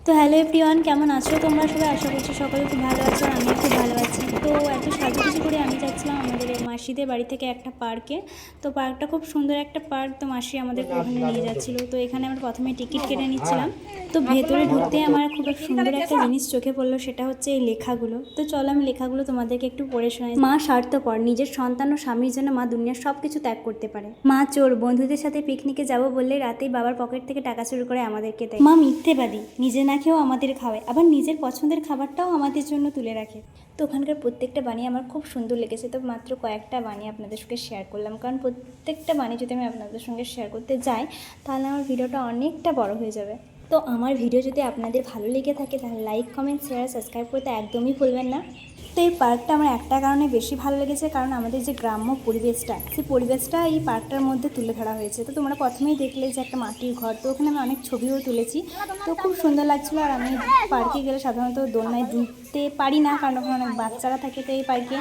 তো hello everyone, কেমন আছো তোমরা সবাই? আশা করছি সকলে খুব ভালো আছো, আর আমিও খুব ভালো আছি। তো এত সাজুগুজু করে আমি যাচ্ছিলাম আমাদের মাসিদের বাড়ি থেকে একটা পার্কে। তো পার্কটা খুব সুন্দর একটা পার্ক, তো মাসি আমাদেরকে ওখানে নিয়ে যাচ্ছিলো। তো এখানে আমরা প্রথমে টিকিট কেটে নিচ্ছিলাম। তো ভেতরে ঢুকতে আমার খুব সুন্দর একটা জিনিস চোখে পড়লো, সেটা হচ্ছে এই লেখাগুলো। তো চলো আমি লেখাগুলো তোমাদেরকে একটু পড়ে শোনাই। মা স্বার্থপর, নিজের সন্তান ও স্বামীর জন্য মা দুনিয়ার সব কিছু ত্যাগ করতে পারে। মা চোর, বন্ধুদের সাথে পিকনিকে যাব বললে রাতেই বাবার পকেট থেকে টাকা চুরি করে আমাদেরকে দেয়। মা মিথ্যেবাদী, নিজে না খেয়েও আমাদের খাওয়ায়, আবার নিজের পছন্দের খাবারটাও আমাদের জন্য তুলে রাখে। তো ওখানকার প্রত্যেকটা বাণী আমার খুব সুন্দর লেগেছে। তো মাত্র কয়েকটা বাণী আপনাদের সঙ্গে শেয়ার করলাম, কারণ প্রত্যেকটা বাণী যদি আমি আপনাদের সঙ্গে শেয়ার করতে যাই তাহলে আমার ভিডিওটা অনেকটা বড় হয়ে যাবে। তো আমার ভিডিও যদি আপনাদের ভালো লেগে থাকে তাহলে লাইক, কমেন্ট, শেয়ার, সাবস্ক্রাইব করতে একদমই ভুলবেন না। তো এই পার্কটা আমার একটা কারণে বেশি ভালো লেগেছে, কারণ আমাদের যে গ্রাম্য পরিবেশটা, সেই পরিবেশটা এই পার্কটার মধ্যে তুলে ধরা হয়েছে। তো তোমরা প্রথমেই দেখলে যে একটা মাটির ঘর, তো ওখানে আমি অনেক ছবিও তুলেছি। তো খুব সুন্দর লাগছিলো। আর আমি পার্কে গেলে সাধারণত দোলনায় দুলতে পারি না, কারণ ওখানে অনেক বাচ্চারা থাকে। তো এই পার্কে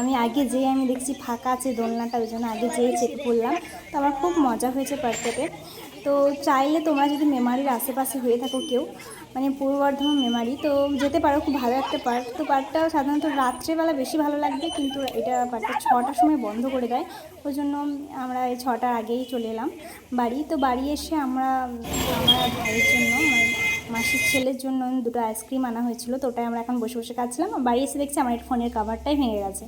আমি আগে যেয়ে আমি দেখছি ফাঁকা আছে দোলনাটা, ওই জন্য আগে যেয়ে চেপে পড়লাম। তো আমার খুব মজা হয়েছে পার্কটাতে। তো চাইলে তোমরা যদি মেমারির আশেপাশে হয়ে থাকো কেউ, মানে পূর্ব বর্ধমান মেমারি, তো যেতে পারো। খুব ভালো একটা পার্ক। তো পার্কটা সাধারণত রাত্রেবেলা বেশি ভালো লাগবে, কিন্তু এটা পার্কটা 6টার সময় বন্ধ করে দেয়। ওই জন্য আমরা এই 6টার আগেই চলে এলাম বাড়ি। তো বাড়ি এসে আমরা আমার ভাইয়ের জন্য, মানে মাসির ছেলের জন্য দুটো আইসক্রিম আনা হয়েছিল। তো ওটাই আমরা এখন বসে বসে খাচ্ছিলাম। বাড়ি এসে দেখছি আমার ফোনের কাভারটাই ভেঙে গেছে।